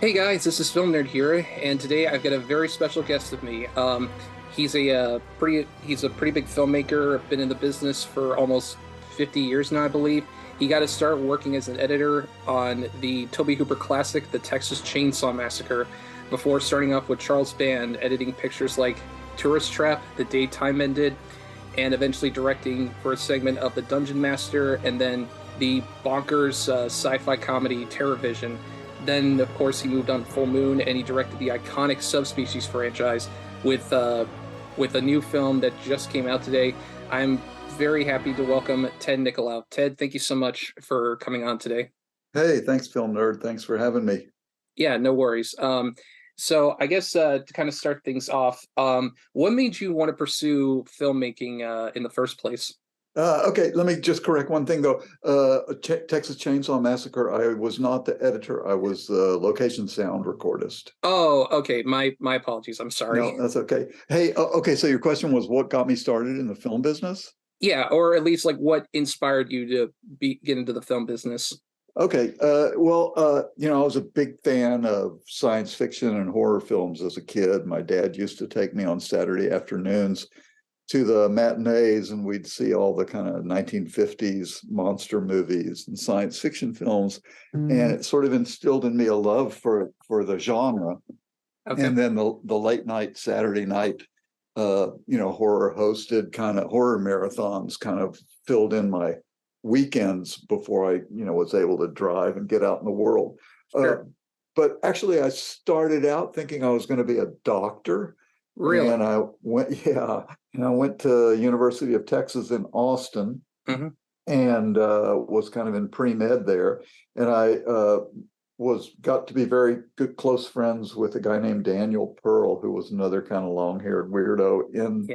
Hey guys, this is FilmNerd here, and today I've got a very special guest with me. He's a pretty big filmmaker. Been in the business for almost 50 years now, I believe. He got to start working as an editor on the Tobe Hooper classic, The Texas Chainsaw Massacre, before starting off with Charles Band, editing pictures like Tourist Trap, The Day Time Ended, and eventually directing for a segment of The Dungeonmaster, and then the bonkers sci-fi comedy TerrorVision. Then, of course, he moved on to Full Moon, and he directed the iconic Subspecies franchise with a new film that just came out today. I'm very happy to welcome Ted Nicolaou. Ted, thank you so much for coming on today. Hey, thanks, Film Nerd. Thanks for having me. Yeah, no worries. So I guess to kind of start things off, what made you want to pursue filmmaking in the first place? Okay, let me just correct one thing, though. Texas Chainsaw Massacre, I was not the editor. I was the location sound recordist. Oh, okay. My apologies. I'm sorry. No, that's okay. Hey, okay, so your question was what got me started in the film business? Yeah, or at least like what inspired you to get into the film business? Okay, I was a big fan of science fiction and horror films as a kid. My dad used to take me on Saturday afternoons to the matinees, and we'd see all the kind of 1950s monster movies and science fiction films, and it sort of instilled in me a love for the genre. Okay. And then the late night Saturday night horror hosted kind of horror marathons kind of filled in my weekends before I was able to drive and get out in the world. Sure. But actually I started out thinking I was going to be a doctor. Really? And I went to University of Texas in Austin, and was kind of in pre-med there. And I got to be very good close friends with a guy named Daniel Pearl, who was another kind of long-haired weirdo in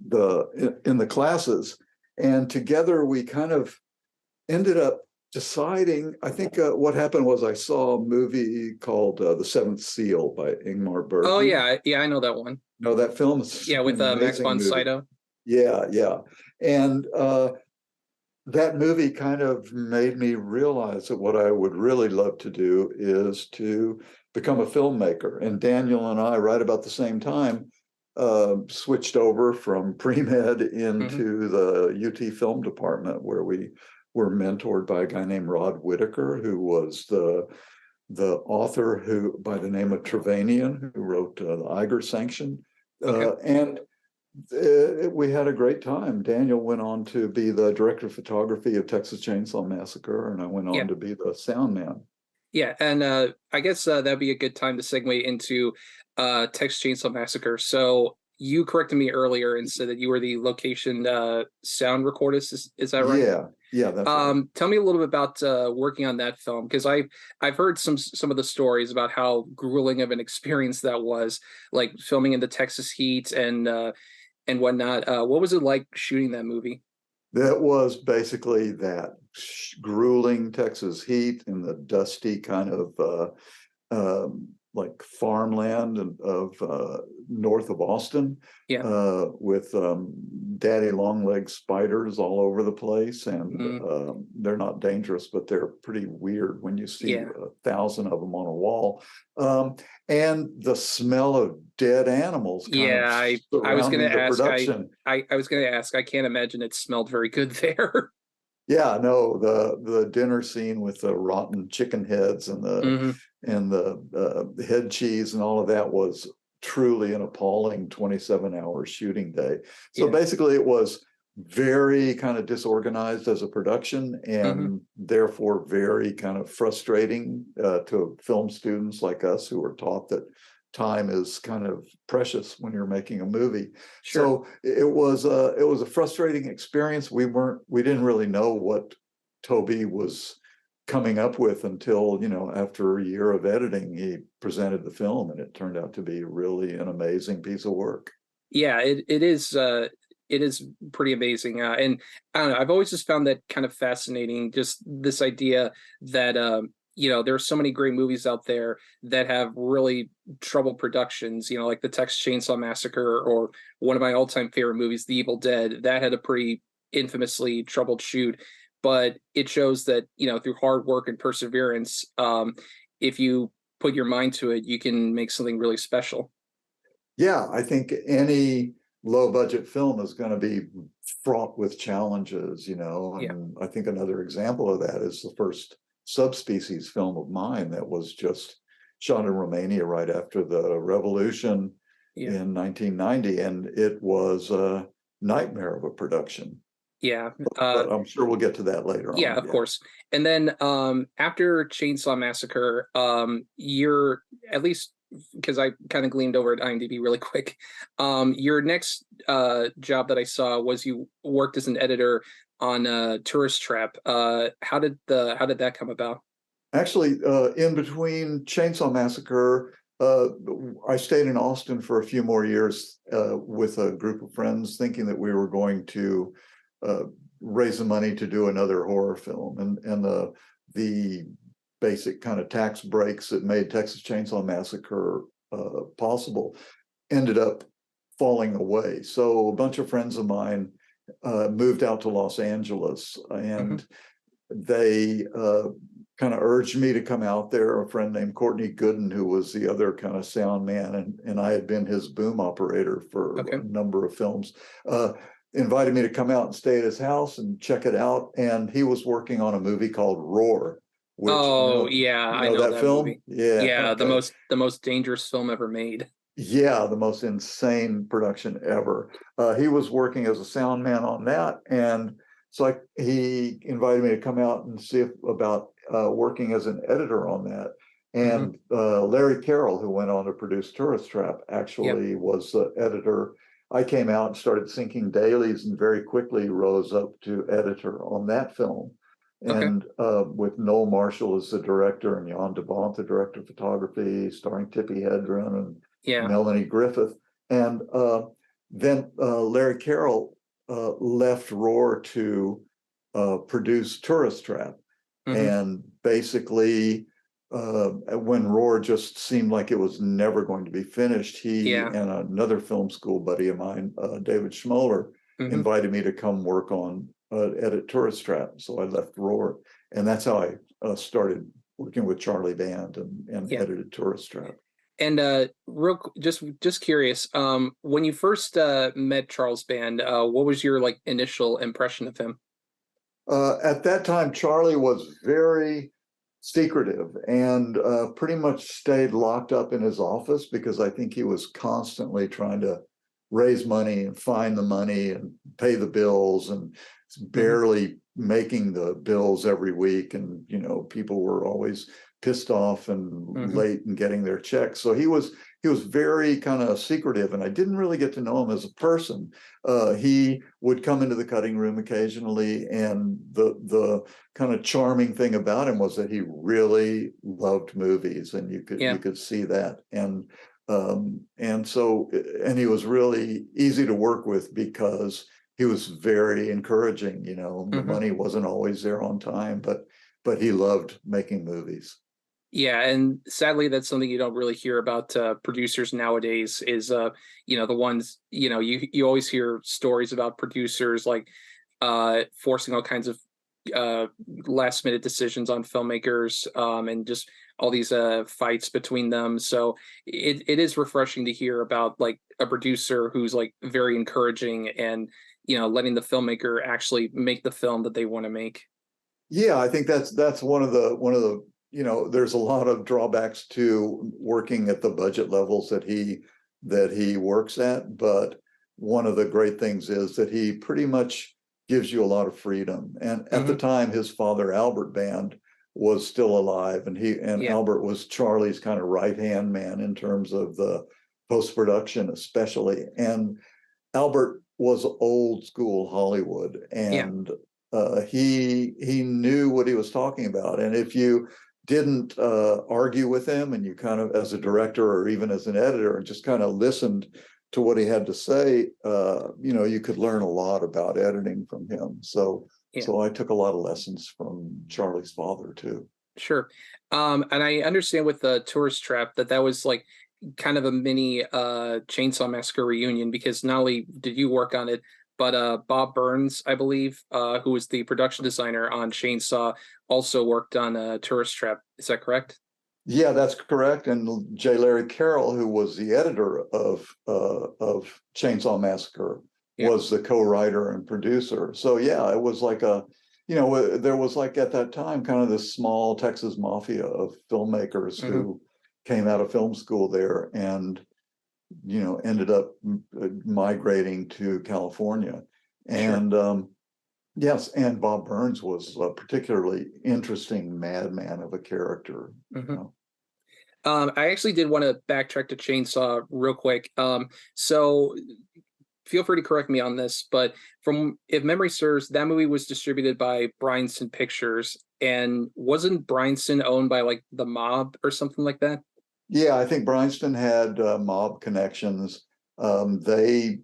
the classes. And together we kind of ended up deciding, I think what happened was I saw a movie called The Seventh Seal by Ingmar Bergman. Oh, yeah. Yeah, I know that one. No, that film is with Max von Sydow. Yeah. And that movie kind of made me realize that what I would really love to do is to become a filmmaker. And Daniel and I, right about the same time, switched over from pre-med into the UT film department, where we were mentored by a guy named Rod Whitaker, who was the author who, by the name of Trevanian, who wrote the Iger Sanction. And we had a great time. Daniel went on to be the director of photography of Texas Chainsaw Massacre, and I went on to be the sound man. Yeah, and I guess that'd be a good time to segue into Texas Chainsaw Massacre. So you corrected me earlier and said that you were the location sound recordist. Is that right? Yeah, that's right. Tell me a little bit about working on that film, because I've heard some of the stories about how grueling of an experience that was, like filming in the Texas heat and whatnot. What was it like shooting that movie? That was basically that grueling Texas heat in the dusty kind of like farmland of north of Austin, with daddy long-legged spiders all over the place. And they're not dangerous, but they're pretty weird when you see 1,000 of them on a wall. And the smell of dead animals. I was going to ask. Production. I was going to ask. I can't imagine it smelled very good there. Yeah, no, the dinner scene with the rotten chicken heads and the head cheese and all of that was truly an appalling 27-hour shooting day. So basically it was very kind of disorganized as a production, and therefore very kind of frustrating to film students like us who were taught that time is kind of precious when you're making a movie. So it was a frustrating experience. We didn't really know what Toby was coming up with until, after a year of editing, he presented the film, and it turned out to be really an amazing piece of work. Yeah, it is pretty amazing. And I don't know, I've always just found that kind of fascinating, just this idea that there are so many great movies out there that have really troubled productions, like the Texas Chainsaw Massacre, or one of my all-time favorite movies, The Evil Dead, that had a pretty infamously troubled shoot. But it shows that, through hard work and perseverance, if you put your mind to it, you can make something really special. Yeah, I think any low budget film is going to be fraught with challenges, Yeah. and I think another example of that is the first Subspecies film of mine that was just shot in Romania right after the revolution Yeah. in 1990, and it was a nightmare of a production. Yeah. But I'm sure we'll get to that later Yeah, on. of course. And then after Chainsaw Massacre, you're at least because I kind of gleamed over at IMDb really quick. Your next job that I saw was you worked as an editor on Tourist Trap. How did that come about? Actually, in between Chainsaw Massacre, I stayed in Austin for a few more years with a group of friends, thinking that we were going to uh, raise the money to do another horror film, and the basic kind of tax breaks that made Texas Chainsaw Massacre possible ended up falling away. So a bunch of friends of mine moved out to Los Angeles, Hmm. and they kind of urged me to come out there. A friend named Courtney Gooden, who was the other kind of sound man, and I had been his boom operator for Okay. a number of films, invited me to come out and stay at his house and check it out. And he was working on a movie called Roar, which I Oh know, yeah, you I know know that that film? movie. Yeah, Yeah, okay. the most dangerous film ever made. Yeah, the most insane production ever. He was working as a sound man on that, and so he invited me to come out and see about working as an editor on that. Hmm. And Larry Carroll, who went on to produce Tourist Trap, Yeah. actually was the editor. I came out and started syncing dailies, and very quickly rose up to editor on that film. Okay. And with Noel Marshall as the director, and Jan de Bont, the director of photography, starring Tippi Hedren and Yeah. Melanie Griffith. And then Larry Carroll left Roar to produce Tourist Trap. Hmm. And basically, when Roar just seemed like it was never going to be finished, he Yeah. and another film school buddy of mine, David Schmoller, Hmm. invited me to come work on edit Tourist Trap. So I left Roar, and that's how I started working with Charlie Band and Yeah. edited Tourist Trap. And just curious, when you first met Charles Band, what was your like initial impression of him? At that time, Charlie was very secretive and pretty much stayed locked up in his office, because I think he was constantly trying to raise money and find the money and pay the bills, and Hmm. barely making the bills every week. And, people were always pissed off and Hmm. late in getting their checks. So he was very kind of secretive, and I didn't really get to know him as a person. He would come into the cutting room occasionally, and the kind of charming thing about him was that he really loved movies, and you Yeah. could see that. And he was really easy to work with, because he was very encouraging. The Hmm. money wasn't always there on time, but he loved making movies. Yeah, and sadly, that's something you don't really hear about producers nowadays. Is the ones you always hear stories about producers like forcing all kinds of uh, last minute decisions on filmmakers, and just all these fights between them. So it is refreshing to hear about like a producer who's like very encouraging and letting the filmmaker actually make the film that they want to make. Yeah, I think that's one of the there's a lot of drawbacks to working at the budget levels that he works at, but one of the great things is that he pretty much gives you a lot of freedom. And at the Hmm. time, his father Albert Band was still alive, and Yeah. Albert was Charlie's kind of right hand man in terms of the post production, especially. And Albert was old school Hollywood, Yeah. and he knew what he was talking about. And if you didn't argue with him, and you kind of, as a director or even as an editor, and just kind of listened to what he had to say, you could learn a lot about editing from him. So Yeah. I took a lot of lessons from Charlie's father too. Sure. And I understand with the Tourist Trap that was like kind of a mini Chainsaw Massacre reunion, because not only did you work on it, but Bob Burns, I believe, who was the production designer on Chainsaw, also worked on Tourist Trap. Is that correct? Yeah, that's correct. And J. Larry Carroll, who was the editor of Chainsaw Massacre, Yeah. was the co-writer and producer. So yeah, it was like a, there was like at that time kind of this small Texas mafia of filmmakers Hmm. who came out of film school there and ended up migrating to California. Sure. And yes, and Bob Burns was a particularly interesting madman of a character. You Hmm. know. I actually did want to backtrack to Chainsaw real quick. So feel free to correct me on this, but from if memory serves, that movie was distributed by Bryanston Pictures, and wasn't Bryanston owned by like the mob or something like that? Yeah, I think Bryanston had mob connections. They,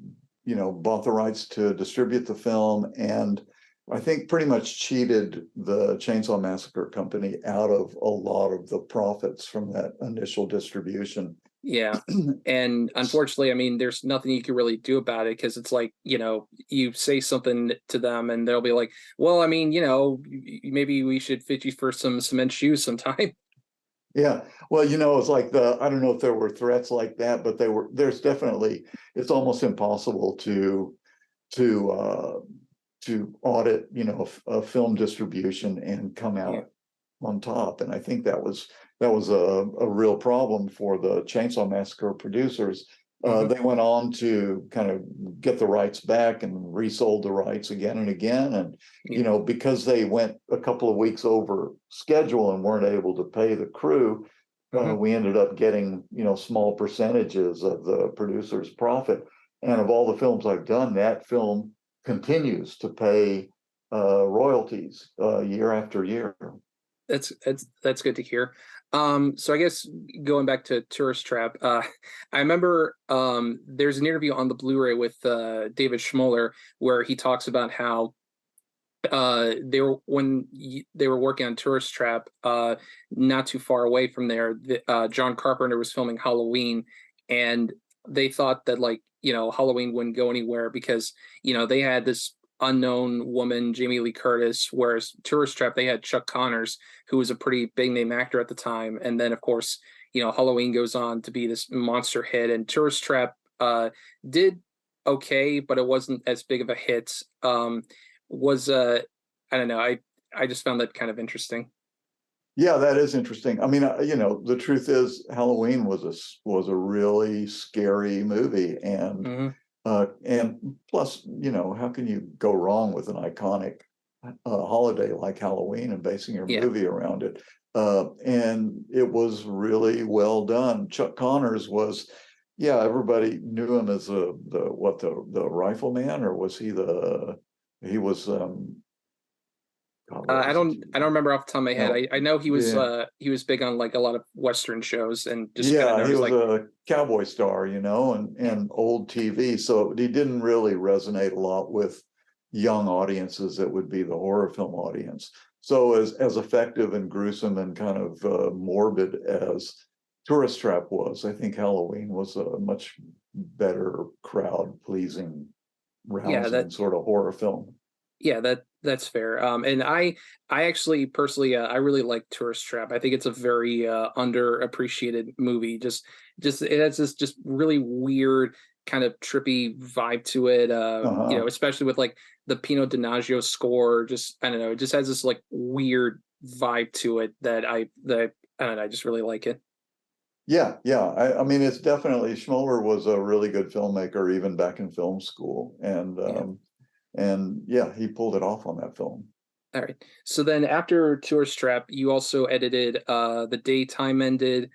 bought the rights to distribute the film, and I think pretty much cheated the Chainsaw Massacre company out of a lot of the profits from that initial distribution. Yeah. And unfortunately, I mean, there's nothing you can really do about it because it's like, you say something to them and they'll be like, well, I mean, maybe we should fit you for some cement shoes sometime. Yeah, well, it's like I don't know if there were threats like that, but there's definitely, it's almost impossible to uh, to audit, a film distribution and come Yeah. out on top. And I think that was a real problem for the Chainsaw Massacre producers. Hmm. They went on to kind of get the rights back and resold the rights again and again. And, Yeah. because they went a couple of weeks over schedule and weren't able to pay the crew, Hmm. we ended up getting, small percentages of the producer's profit. And of all the films I've done, that film continues to pay royalties year after year. That's good to hear. So I guess going back to Tourist Trap, I remember there's an interview on the Blu-ray with David Schmoller where he talks about how they were working on Tourist Trap, not too far away from there. John Carpenter was filming Halloween, and they thought that like Halloween wouldn't go anywhere because they had this unknown woman, Jamie Lee Curtis, whereas Tourist Trap they had Chuck Connors, who was a pretty big name actor at the time, and then of course Halloween goes on to be this monster hit, and Tourist Trap did okay, but it wasn't as big of a hit. Was I don't know. I just found that kind of interesting. Yeah, that is interesting. I mean, the truth is, Halloween was a really scary movie, Hmm. and plus, how can you go wrong with an iconic holiday like Halloween and basing your Yeah. movie around it? And it was really well done. Chuck Connors was, yeah, everybody knew him as the rifleman, or was he was God, what was it? I don't remember off the top of my head. No, I know yeah. he was big on like a lot of Western shows and just kind of Yeah, he noticed was like a cowboy star, yeah. and old TV. So he didn't really resonate a lot with young audiences that would be the horror film audience. So as effective and gruesome and kind of morbid as Tourist Trap was, I think Halloween was a much better crowd pleasing, Yeah, that rousing sort of horror film. yeah, that's fair. And I actually personally I really like Tourist Trap. I think it's a very underappreciated movie. Just it has this just really weird kind of trippy vibe to it. Uh-huh. Especially with like the Pino Donaggio score. Just I don't know, it just has this like weird vibe to it that I don't know, I just really like it. Yeah, yeah. I mean, it's definitely Schmoller was a really good filmmaker even back in film school, Yeah. and yeah, he pulled it off on that film. All right. So then after Tourist Trap, you also edited The Day Time Ended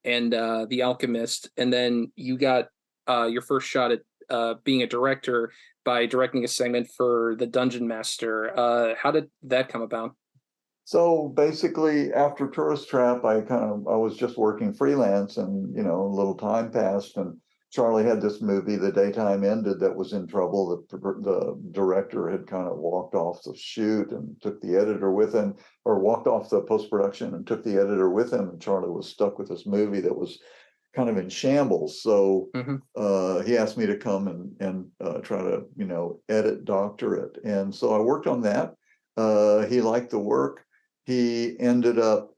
and The Alchemist, and then you got your first shot at being a director by directing a segment for The Dungeon Master. How did that come about? So basically, after Tourist Trap, I was just working freelance, and a little time passed, and Charlie had this movie, The Daytime Ended, that was in trouble. The director had kind of walked off the shoot and took the editor with him, or walked off the post production and took the editor with him, and Charlie was stuck with this movie that was kind of in shambles. So Hmm. he asked me to come and try to edit doctor it, and so I worked on that. He liked the work. He ended up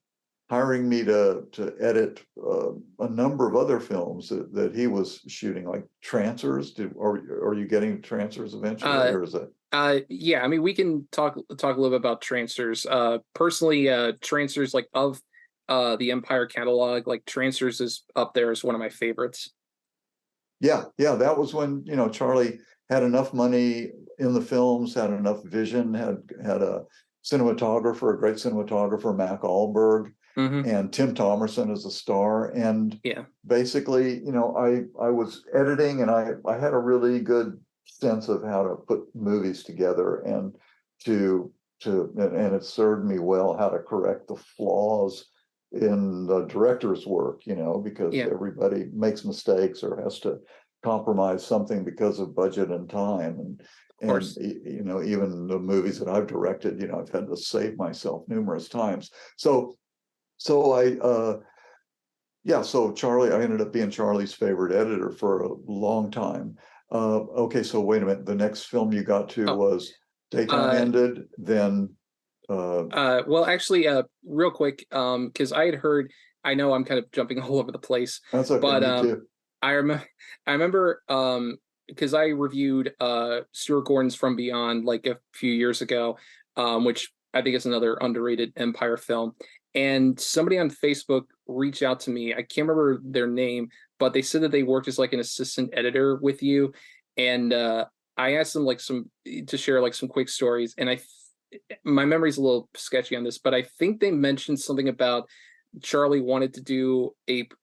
hiring me to edit a number of other films that he was shooting, like Trancers. Are you getting Trancers eventually, or is it? Yeah, I mean, we can talk a little bit about Trancers. Personally, Trancers, like, of the Empire catalog, like, Trancers is up there as one of my favorites. Yeah, that was when, Charlie had enough money in the films, had enough vision, had a cinematographer, a great cinematographer, Mac Allberg, and Tim Thomerson as a star. And yeah, basically, I was editing, and I had a really good sense of how to put movies together, and and it served me well how to correct the flaws in the director's work, because yeah, everybody makes mistakes or has to compromise something because of budget and time. of course. Even the movies that I've directed, I've had to save myself numerous times. So Charlie, I ended up being Charlie's favorite editor for a long time. Okay, so wait a minute. The next film you got to Oh, was Daytime Ended, then well, actually, real quick, because I had heard, I know I'm kind of jumping all over the place, that's okay, but me too. I remember, because I reviewed Stuart Gordon's From Beyond like a few years ago, which I think is another underrated Empire film. And somebody on Facebook reached out to me. I can't remember their name, but they said that they worked as like an assistant editor with you. And I asked them like to share like some quick stories. And my memory's a little sketchy on this, but I think they mentioned something about Charlie wanted to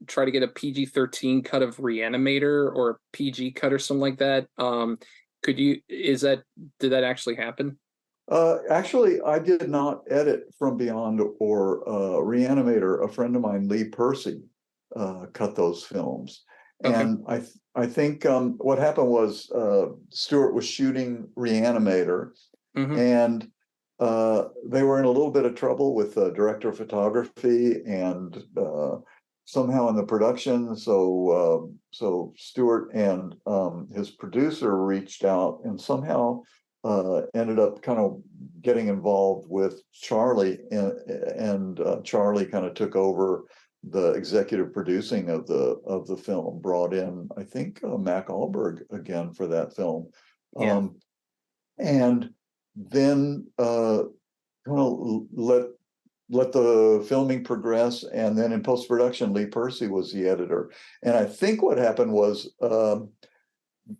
try to get a PG-13 cut of Reanimator, or a PG cut or something like that. Did that actually happen? Actually, I did not edit From Beyond or Reanimator. A friend of mine, Lee Percy, cut those films. Okay. And I think what happened was Stewart was shooting Reanimator, and they were in a little bit of trouble with the director of photography and somehow in the production. So Stewart and his producer reached out and somehow ended up kind of getting involved with Charlie, and Charlie kind of took over the executive producing of the film. Brought in, I think, Mac Allberg again for that film. Yeah. And then kind of let the filming progress, and then in post-production, Lee Percy was the editor. And I think what happened was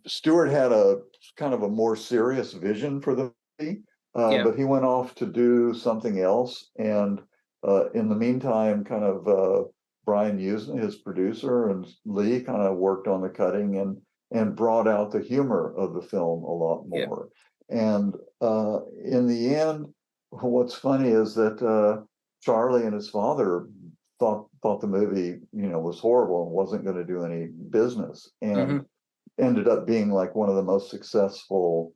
Stewart had a kind of a more serious vision for the movie, Yeah. but he went off to do something else. And in the meantime, kind of Brian Usna, his producer, and Lee kind of worked on the cutting and brought out the humor of the film a lot Yeah. more. And in the end, what's funny is that Charlie and his father thought the movie, was horrible and wasn't going to do any business, and ended up being like one of the most successful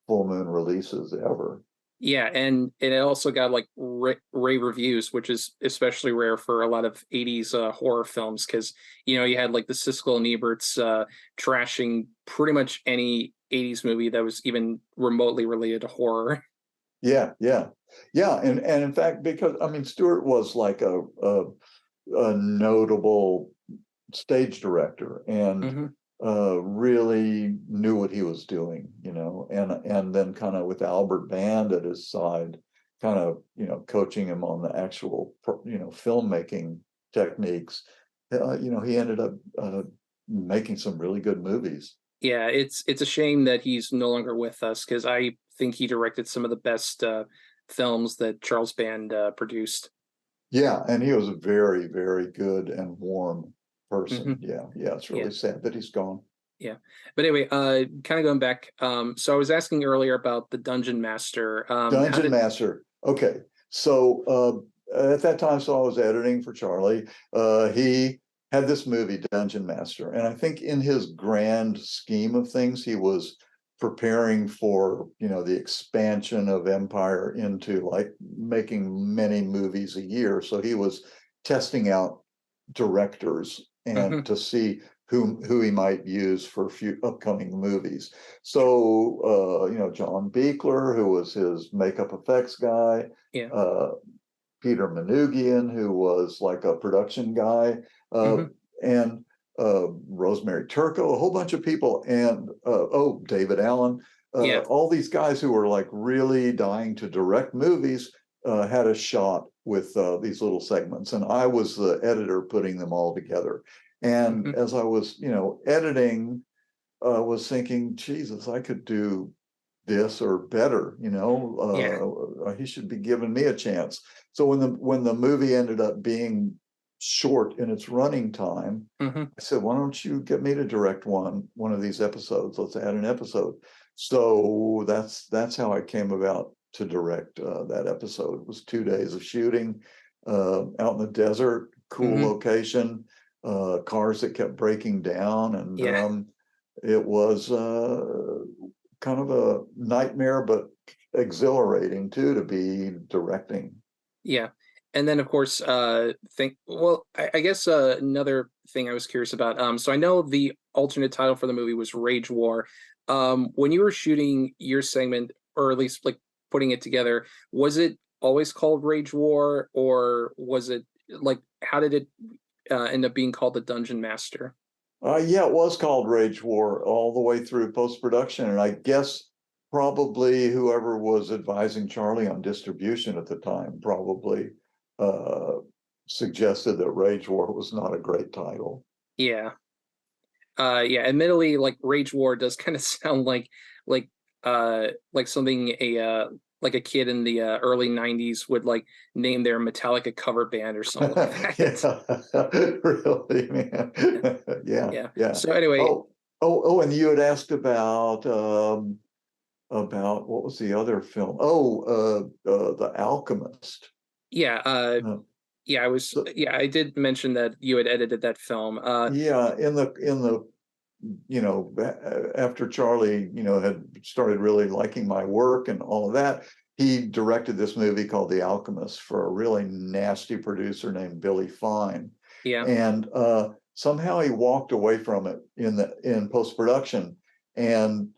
full moon releases ever. Yeah, and it also got like rave reviews, which is especially rare for a lot of 80s horror films, because you had like the Siskel and Eberts trashing pretty much any 80s movie that was even remotely related to horror. Yeah, and in fact, because I mean, Stewart was like a notable stage director, and really knew what he was doing, and then kind of with Albert Band at his side, kind of, coaching him on the actual, filmmaking techniques. He ended up making some really good movies. Yeah, it's a shame that he's no longer with us, because I think he directed some of the best films that Charles Band produced. Yeah, and he was a very, very good and warm person. Yeah, it's Yeah. really sad that he's gone. Yeah. But anyway, kind of going back, so I was asking earlier about the Dungeon Master. Dungeon Master. Okay. So at that time, I was editing for Charlie. He had this movie, Dungeon Master. And I think in his grand scheme of things, he was preparing for, the expansion of Empire into like making many movies a year. So he was testing out directors and to see who he might use for few upcoming movies. So John Buechler, who was his makeup effects guy, Yeah. Peter Manoogian, who was like a production guy, and Rosemary Turco, a whole bunch of people, and David Allen, all these guys who were like really dying to direct movies had a shot with these little segments, and I was the editor putting them all together. And as I was, editing, was thinking, Jesus, I could do this or better, he should be giving me a chance. So when the movie ended up being short in its running time, I said, why don't you get me to direct one of these episodes? Let's add an episode. So that's how I came about to direct that episode. It was 2 days of shooting out in the desert, cool location, cars that kept breaking down, and it was kind of a nightmare, but exhilarating too, to be directing. Yeah. And then, of course, I guess another thing I was curious about. So I know the alternate title for the movie was Rage War. When you were shooting your segment, or at least like putting it together, was it always called Rage War, or was it like, how did it end up being called the Dungeon Master? Yeah, it was called Rage War all the way through post-production, and I guess probably whoever was advising Charlie on distribution at the time probably suggested that Rage War was not a great title. Yeah. Admittedly, like Rage War does kind of sound like something like a kid in the early 90s would like name their Metallica cover band or something like that. Really, man. Yeah. So anyway, and you had asked about what was the other film? The Alchemist. I did mention that you had edited that film. In the after Charlie, had started really liking my work and all of that, he directed this movie called The Alchemist for a really nasty producer named Billy Fine. Yeah. And somehow he walked away from it in post-production and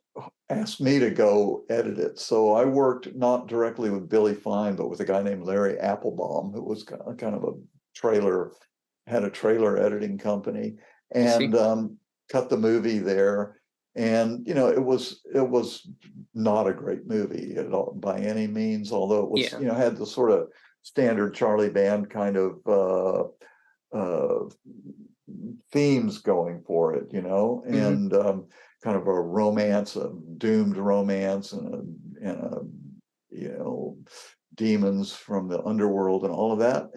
asked me to go edit it. So I worked not directly with Billy Fine, but with a guy named Larry Applebaum, who was kind of had a trailer editing company, and cut the movie there. And it was not a great movie at all by any means, although it was had the sort of standard Charlie Band kind of themes going for it, and kind of a romance, a doomed romance, and demons from the underworld and all of that,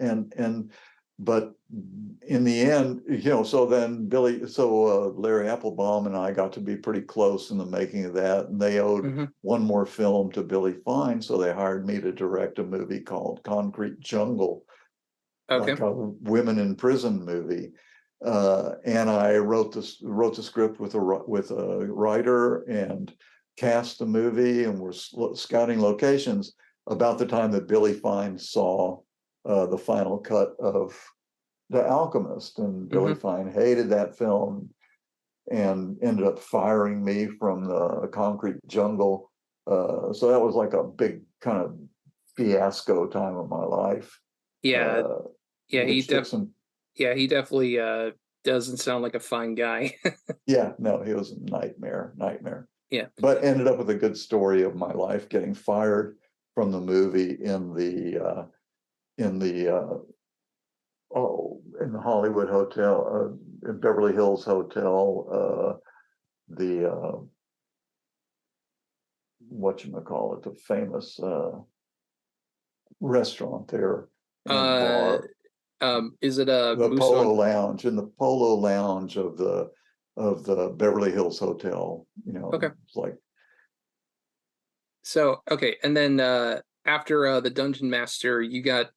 but in the end, so then Larry Applebaum and I got to be pretty close in the making of that, and they owed one more film to Billy Fine, so they hired me to direct a movie called Concrete Jungle, like a women in prison movie. And I wrote the script with a writer and cast the movie, and we're scouting locations about the time that Billy Fine saw the final cut of The Alchemist, and Billy Fine hated that film and ended up firing me from the Concrete Jungle. So that was like a big kind of fiasco time of my life. He definitely doesn't sound like a fine guy. Yeah, no, he was a nightmare. Yeah. But ended up with a good story of my life, getting fired from the movie in the Hollywood Hotel, in Beverly Hills Hotel, whatchamacallit, the famous restaurant there, and bar. Is it the Polo Lounge, in the Polo Lounge of the Beverly Hills Hotel? It's like. So and then after the Dungeon Master, you got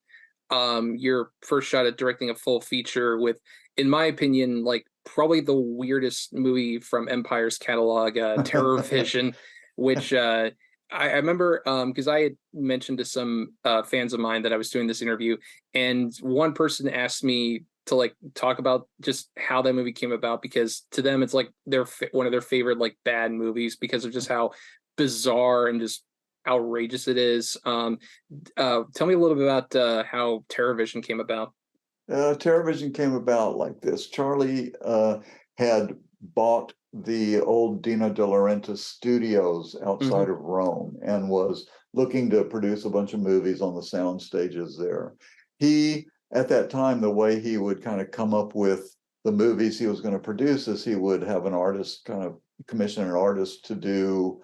your first shot at directing a full feature with, in my opinion, like probably the weirdest movie from Empire's catalog, TerrorVision, which I remember because I had mentioned to some fans of mine that I was doing this interview, and one person asked me to like talk about just how that movie came about, because to them it's like one of their favorite like bad movies because of just how bizarre and just outrageous it is. Tell me a little bit about how TerrorVision came about. TerrorVision came about like this. Charlie had bought the old Dino De Laurentiis studios outside of Rome and was looking to produce a bunch of movies on the sound stages there. He, at that time, the way he would kind of come up with the movies he was going to produce is he would have an artist kind of commission an artist to do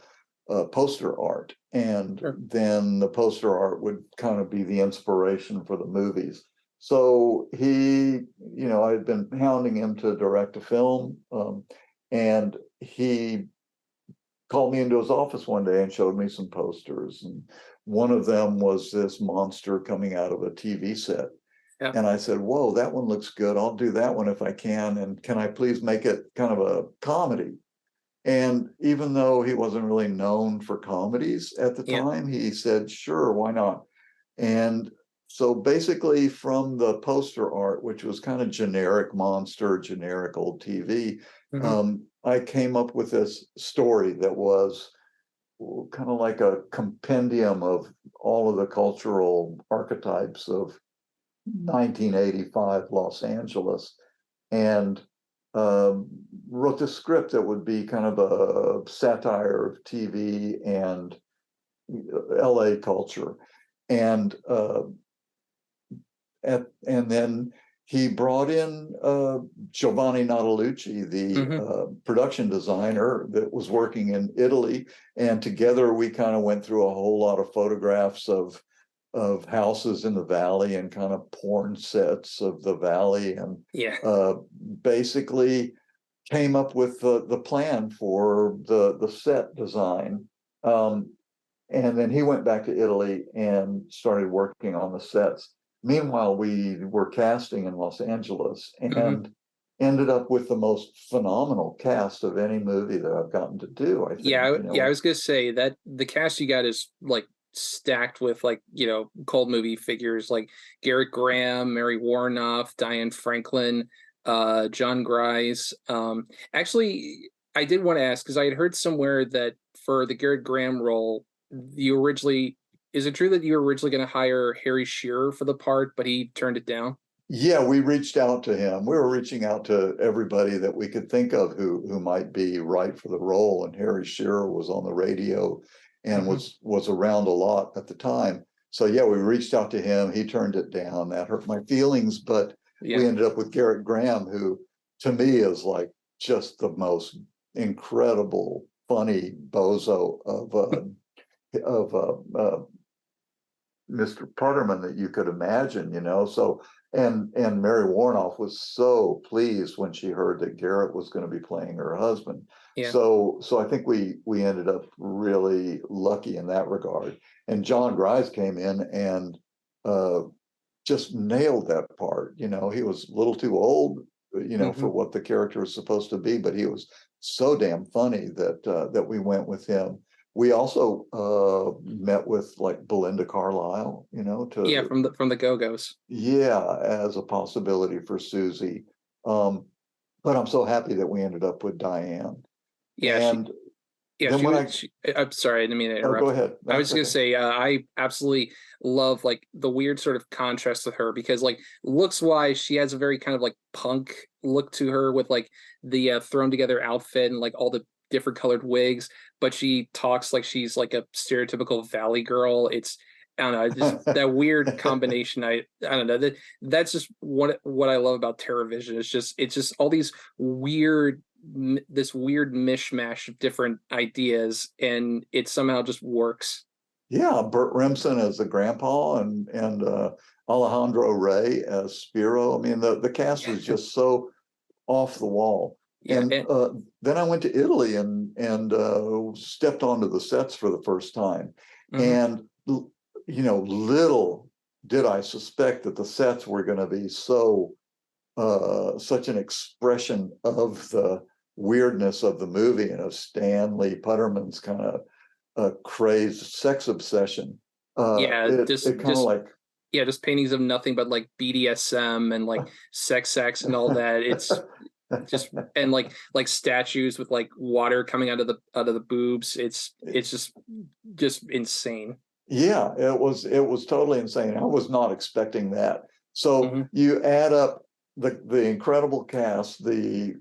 poster art. And then the poster art would kind of be the inspiration for the movies. So he, I had been hounding him to direct a film, and he called me into his office one day and showed me some posters. And one of them was this monster coming out of a TV set. Yeah. And I said, whoa, that one looks good. I'll do that one if I can. And can I please make it kind of a comedy? And even though he wasn't really known for comedies at the time, he said, sure, why not? And so basically from the poster art, which was kind of generic monster, generic old TV, I came up with this story that was kind of like a compendium of all of the cultural archetypes of 1985 Los Angeles, and wrote this script that would be kind of a satire of TV and LA culture. And then he brought in Giovanni Nautalucci, the production designer that was working in Italy, and together we kind of went through a whole lot of photographs of houses in the valley and kind of porn sets of the valley, and basically came up with the plan for the set design. And then he went back to Italy and started working on the sets. Meanwhile, we were casting in Los Angeles and ended up with the most phenomenal cast of any movie that I've gotten to do, I think. I was gonna say that the cast you got is like stacked with like, cold movie figures like Garrett Graham, Mary Warnoff, Diane Franklin, John Grise. Actually, I did want to ask, because I had heard somewhere that for the Garrett Graham role, is it true that you were originally going to hire Harry Shearer for the part, but he turned it down? Yeah, we reached out to him. We were reaching out to everybody that we could think of who might be right for the role, and Harry Shearer was on the radio and was around a lot at the time. So yeah, we reached out to him. He turned it down. That hurt my feelings, but we ended up with Garrett Graham, who to me is like just the most incredible, funny bozo of Mr. Putterman that you could imagine, So and Mary Warnoff was so pleased when she heard that Garrett was going to be playing her husband. Yeah. So I think we ended up really lucky in that regard. And John Grise came in and just nailed that part. He was a little too old, for what the character was supposed to be, but he was so damn funny that we went with him. We also met with like Belinda Carlisle, from the Go-Go's. Yeah, as a possibility for Susie. But I'm so happy that we ended up with Diane. Yeah, I'm sorry, I didn't mean to interrupt. Go ahead. I was just gonna say, I absolutely love like the weird sort of contrast with her, because like looks wise, she has a very kind of like punk look to her with like the thrown together outfit and like all the different colored wigs, but she talks like she's like a stereotypical valley girl. It's, I don't know, just that weird combination. I don't know, that's just what I love about TerrorVision. It's just all these this weird mishmash of different ideas, and it somehow just works. Yeah, Burt Remsen as the grandpa and Alejandro Rey as Spiro. I mean, the cast is just so off the wall. Yeah, and then I went to Italy and stepped onto the sets for the first time. And little did I suspect that the sets were going to be such an expression of the weirdness of the movie and of Stanley Putterman's kind of crazed sex obsession. Just paintings of nothing but like BDSM and like sex and all that. just and like statues with like water coming out of the boobs. It's just insane. Yeah, it was totally insane. I was not expecting that. So Hmm. you add up the incredible cast, the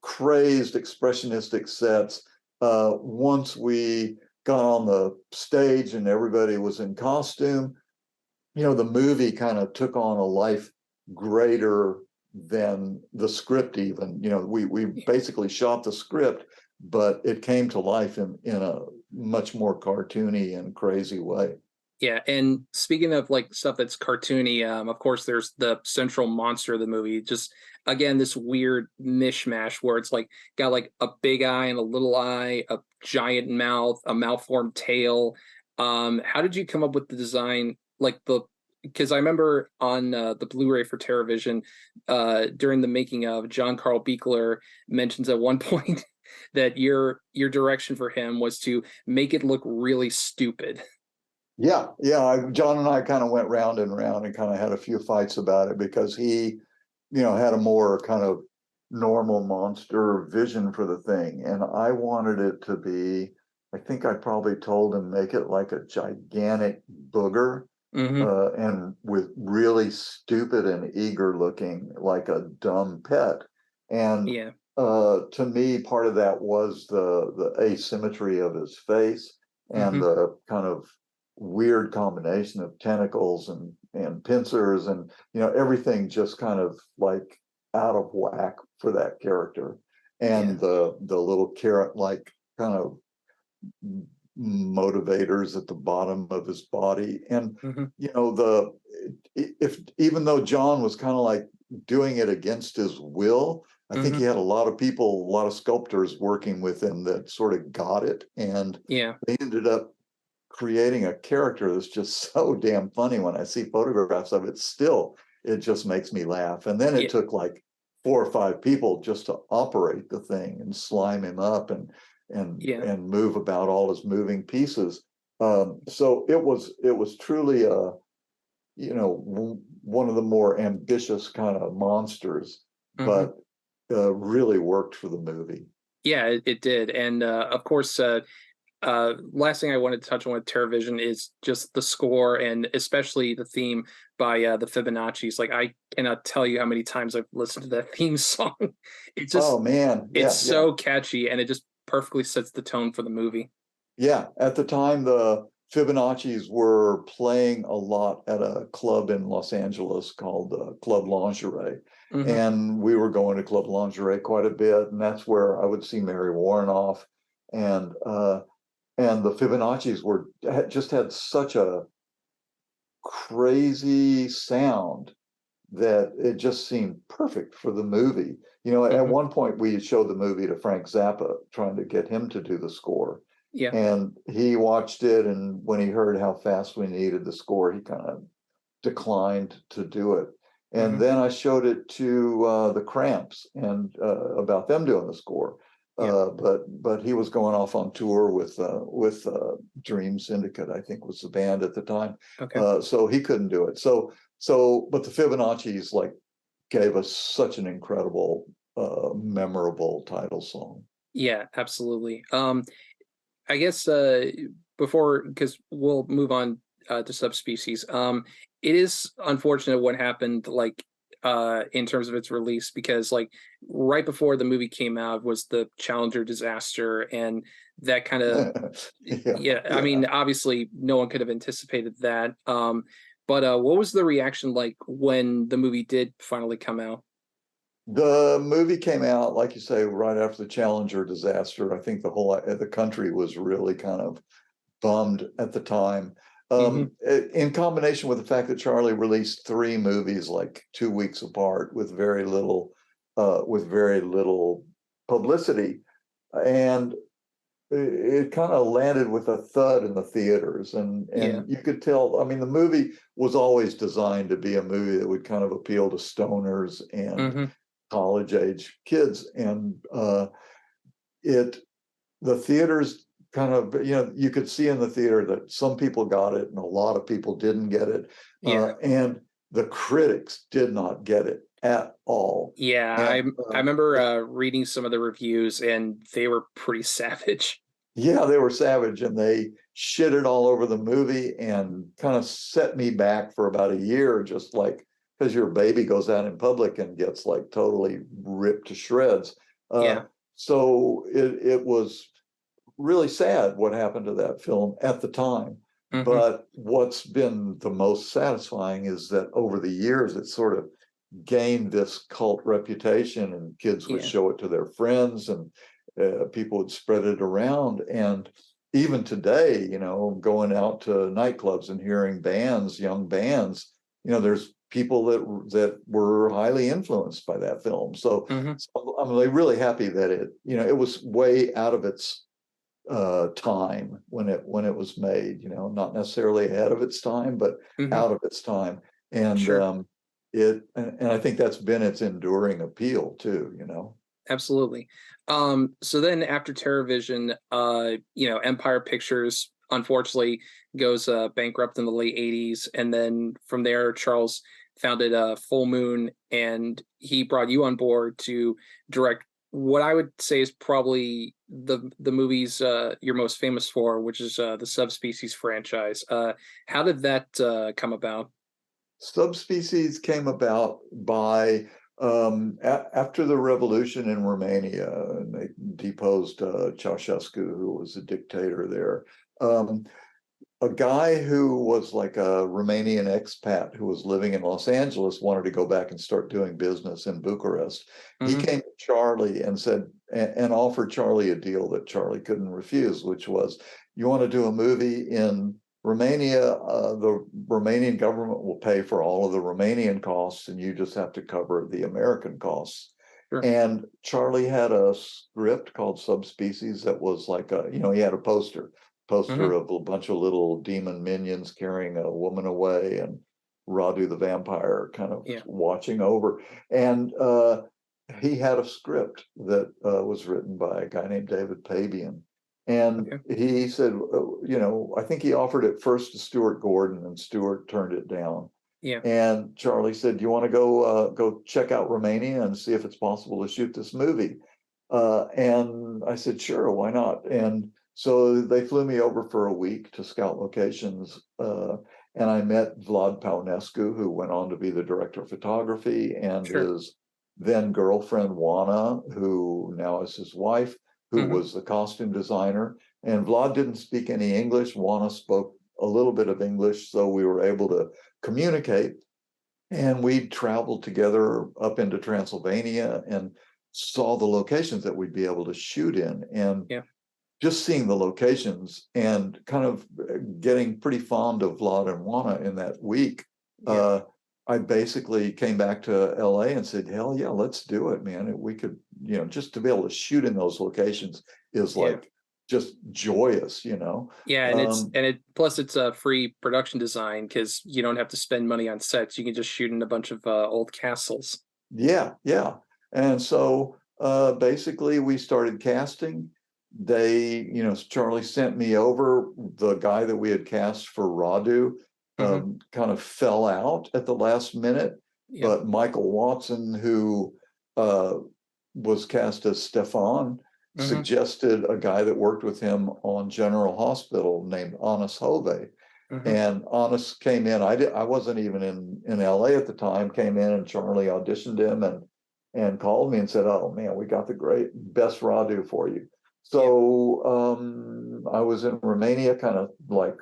crazed expressionistic sets. Once we got on the stage and everybody was in costume, the movie kind of took on a life greater than the script even. We basically shot the script, but it came to life in a much more cartoony and crazy way. Yeah, and speaking of like stuff that's cartoony, of course there's the central monster of the movie. Just again, this weird mishmash where it's like got like a big eye and a little eye, a giant mouth, a malformed tail. How did you come up with the design? Like the because I remember on the Blu-ray for TerrorVision, during the making of, John Carl Buechler mentions at one point that your direction for him was to make it look really stupid. Yeah, yeah. John and I kind of went round and round and kind of had a few fights about it because he, had a more kind of normal monster vision for the thing. And I wanted it to be, I think I probably told him, make it like a gigantic booger, Hmm. and with really stupid and eager looking, like a dumb pet. And Yeah. to me, part of that was the asymmetry of his face and Hmm. the kind of weird combination of tentacles and pincers and everything just kind of like out of whack for that character. Yeah. And the little carrot like kind of motivators at the bottom of his body. And Hmm. the if even though John was kind of like doing it against his will, I think Hmm. he had a lot of people, a lot of sculptors working with him that sort of got it, and Yeah. they ended up creating a character that's just so damn funny. When I see photographs of it still, it just makes me laugh. And then it Yeah. took like 4 or 5 people just to operate the thing and slime him up Yeah. and move about all his moving pieces. So it was truly one of the more ambitious kind of monsters, Hmm. but really worked for the movie. Yeah, it did. And of course, last thing I wanted to touch on with TerrorVision is just the score and especially the theme by the Fibonacci's. Like I cannot tell you how many times I've listened to that theme song. It Oh just man, it's yeah, yeah. so catchy and it just perfectly sets the tone for the movie. Yeah, at the time, the Fibonacci's were playing a lot at a club in Los Angeles called Club Lingerie. Hmm. And we were going to Club Lingerie quite a bit. And that's where I would see Mary Warrenoff. And and the Fibonacci's just had such a crazy sound that it just seemed perfect for the movie. At Hmm. one point we showed the movie to Frank Zappa, trying to get him to do the score. Yeah. And he watched it, and when he heard how fast we needed the score, he kind of declined to do it. And Hmm. then I showed it to the Cramps and about them doing the score. Yeah. But he was going off on tour with Dream Syndicate, I think was the band at the time. Okay. So he couldn't do it. But the Fibonacci's like gave us such an incredible, memorable title song. Yeah, absolutely. I guess before, because we'll move on to Subspecies. It is unfortunate what happened, like in terms of its release, because like right before the movie came out was the Challenger disaster, and that kind of Yeah, yeah. I yeah. mean, obviously, no one could have anticipated that. But what was the reaction like when the movie did finally come out? The movie came out, like you say, right after the Challenger disaster. I think the country was really kind of bummed at the time. Hmm. In combination with the fact that Charlie released 3 movies like 2 weeks apart with very little publicity, and it kind of landed with a thud in the theaters, Yeah. and you could tell. I mean, the movie was always designed to be a movie that would kind of appeal to stoners and Hmm. college age kids, and it the theaters kind of, you could see in the theater that some people got it and a lot of people didn't get it, Yeah. and the critics did not get it. at all. Yeah, And I remember reading some of the reviews, and they were pretty savage. yeah, they were savage, and they shitted all over the movie and kind of set me back for about a year, just like because your baby goes out in public and gets like totally ripped to shreds. Uh, Yeah. so it was really sad what happened to that film at the time. Hmm. But what's been the most satisfying is that over the years, it sort of gained this cult reputation, and kids would Yeah. show it to their friends, and people would spread it around. And even today, going out to nightclubs and hearing bands, young bands, there's people that were highly influenced by that film. So, Hmm. so I'm really happy that it was way out of its time when it was made, not necessarily ahead of its time, but Hmm. out of its time. And Sure. and I think that's been its enduring appeal too. Absolutely. So then after TerrorVision, Empire Pictures unfortunately goes bankrupt in the late 80s. And then from there, Charles founded Full Moon, and he brought you on board to direct what I would say is probably the movies you're most famous for, which is the Subspecies franchise. How did that come about? Subspecies came about by after the revolution in Romania, and they deposed Ceausescu, who was a dictator there. A guy who was like a Romanian expat who was living in Los Angeles wanted to go back and start doing business in Bucharest. He Hmm. came to Charlie and said, and offered Charlie a deal that Charlie couldn't refuse, which was, you want to do a movie in Romania? The Romanian government will pay for all of the Romanian costs, and you just have to cover the American costs. Sure. And Charlie had a script called Subspecies that was like he had a poster Hmm. of a bunch of little demon minions carrying a woman away, and Radu the vampire kind of Yeah. watching over. And he had a script that was written by a guy named David Pabian. And Okay. he said, I think he offered it first to Stuart Gordon, and Stuart turned it down. Yeah. And Charlie said, "Do you want to go check out Romania and see if it's possible to shoot this movie?" And I said, "Sure, why not?" And so they flew me over for a week to scout locations, and I met Vlad Paunescu, who went on to be the director of photography, and Sure. his then girlfriend Juana, who now is his wife, who Hmm. was the costume designer. And Vlad didn't speak any English. Juana spoke a little bit of English, so we were able to communicate. And we traveled together up into Transylvania and saw the locations that we'd be able to shoot in. And Yeah. just seeing the locations and kind of getting pretty fond of Vlad and Juana in that week, Yeah. I basically came back to LA and said, hell yeah, let's do it, man. We could, just to be able to shoot in those locations is Yeah. like just joyous. Yeah, and Um, it plus it's a free production design because you don't have to spend money on sets. You can just shoot in a bunch of old castles. Yeah, yeah. And so basically we started casting. Charlie sent me over. The guy that we had cast for Radu Hmm. kind of fell out at the last minute, Yeah. but Michael Watson, who uh, was cast as Stefan, Hmm. suggested a guy that worked with him on General Hospital named Anas Hove. Hmm. And Honest came in. I wasn't even in LA at the time. Came in, and Charlie auditioned him and called me and said, "Oh man, we got the great best Radu for you." Yeah. So I was in Romania, kind of like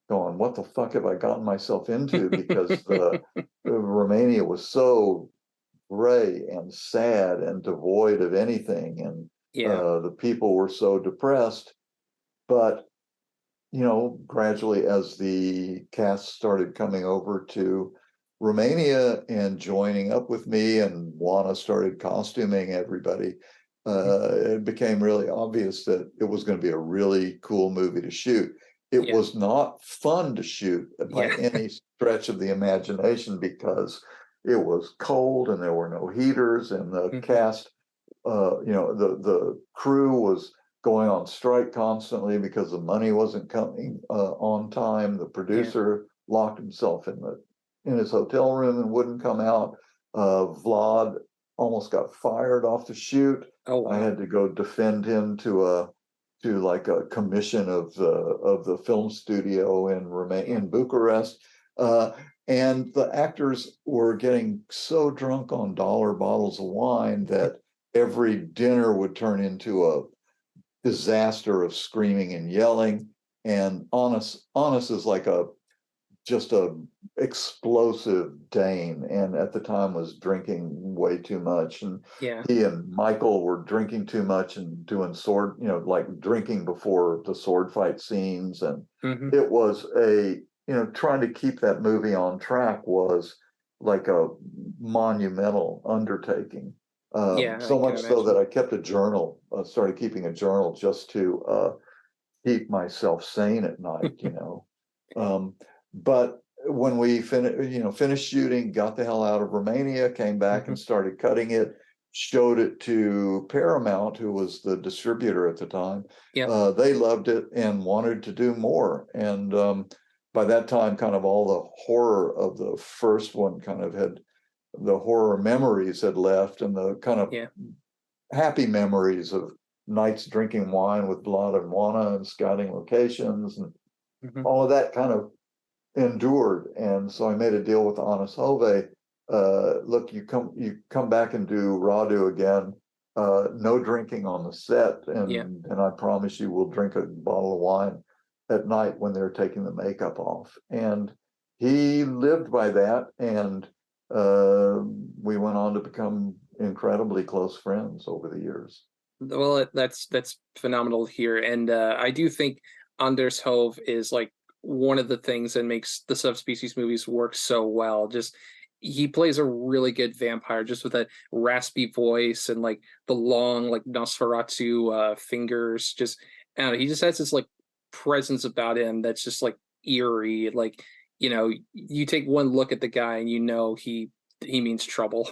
going, "What the fuck have I gotten myself into?" Because the Romania was so gray and sad and devoid of anything, and Yeah. the people were so depressed. But gradually as the cast started coming over to Romania and joining up with me, and Juana started costuming everybody, Hmm. it became really obvious that it was going to be a really cool movie to shoot. It Yeah. was not fun to shoot by Yeah. any stretch of the imagination because it was cold and there were no heaters, and the Hmm. cast, the crew was going on strike constantly because the money wasn't coming on time. The Yeah. producer locked himself in his hotel room and wouldn't come out. Vlad almost got fired off the shoot. Oh I wow. had to go defend him to like a commission of the film studio Yeah. in Bucharest. Uh, and the actors were getting so drunk on dollar bottles of wine that every dinner would turn into a disaster of screaming and yelling. And Honest is like just a explosive Dane, and at the time was drinking way too much. And Yeah. he and Michael were drinking too much and doing sword, like drinking before the sword fight scenes. And Hmm. it was trying to keep that movie on track was like a monumental undertaking. Yeah, I So can much so that imagine. I kept a journal, started keeping a journal just to keep myself sane at night. Um, but when we finished shooting, got the hell out of Romania, came back Hmm. and started cutting it, showed it to Paramount, who was the distributor at the time. Yeah. They loved it and wanted to do more. And by that time, kind of all the horror of the first one the horror memories had left, and the kind of Yeah. happy memories of nights drinking wine with Vlad and Juana and scouting locations and Hmm. all of that kind of endured. And so I made a deal with Honest Hove. Look, you come back and do Radu again. No drinking on the set, Yeah. and I promise you we'll drink a bottle of wine at night when they're taking the makeup off. And he lived by that, and we went on to become incredibly close friends over the years. Well, that's phenomenal here, and I do think Anders Hove is like one of the things that makes the Subspecies movies work so well. Just he plays a really good vampire, just with that raspy voice and like the long like Nosferatu fingers. Just I don't know, he just has this like presence about him that's just like eerie. Like you take one look at the guy and he means trouble.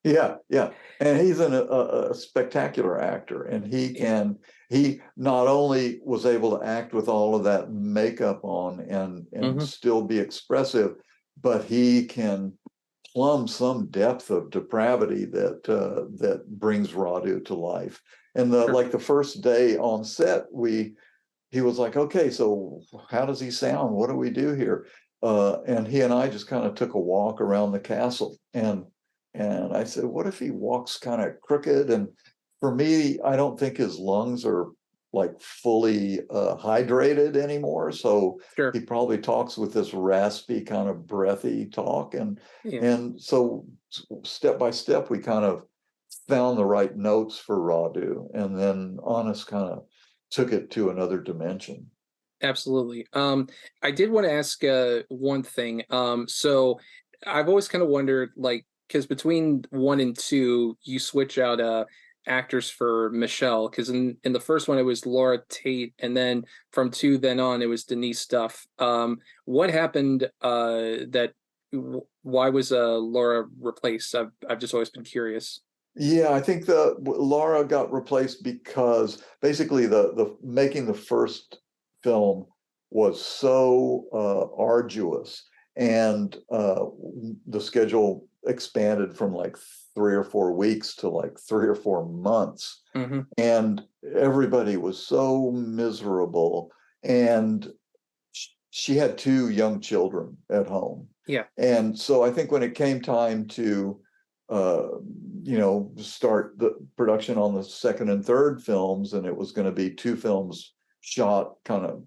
Yeah, yeah. And he's a spectacular actor, and Yeah. he not only was able to act with all of that makeup on and Hmm. still be expressive, but he can plumb some depth of depravity that brings Radu to life. And Sure. the first day on set, he was like, okay, so how does he sound? What do we do here? And he and I just kind of took a walk around the castle, and I said, what if he walks kind of crooked? And for me, I don't think his lungs are like fully hydrated anymore. So Sure. he probably talks with this raspy kind of breathy talk. Yeah. And so step by step, we kind of found the right notes for Radu. And then Honest kind of took it to another dimension. Absolutely. I did want to ask one thing. So I've always kind of wondered, like, because between one and two, you switch out actors for Michelle. Because in the first one, it was Laura Tate, and then from two then on, it was Denise Duff. What happened? Why was Laura replaced? I've just always been curious. Yeah, I think the Laura got replaced because basically the making the first film was so arduous, and the schedule expanded from like 3 or 4 weeks to like 3 or 4 months, Hmm. and everybody was so miserable. And she had 2 young children at home, Yeah. and so I think when it came time to uh, start the production on the second and third films, and it was going to be 2 films shot kind of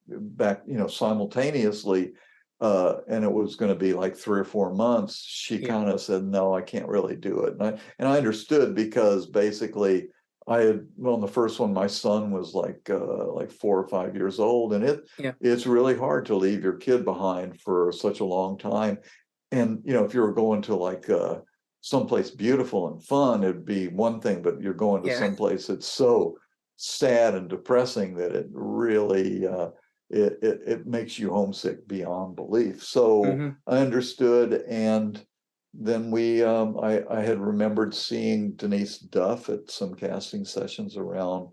back, simultaneously, and it was going to be like 3 or 4 months. She Yeah. kind of said, "No, I can't really do it," and I understood, because basically on the first one, my son was like 4 or 5 years old, and Yeah. it's really hard to leave your kid behind for such a long time. And if you were going to like someplace beautiful and fun, it'd be one thing, but you're going to Yeah. someplace that's so sad and depressing that it really it makes you homesick beyond belief. So Hmm. I understood, and then I had remembered seeing Denise Duff at some casting sessions around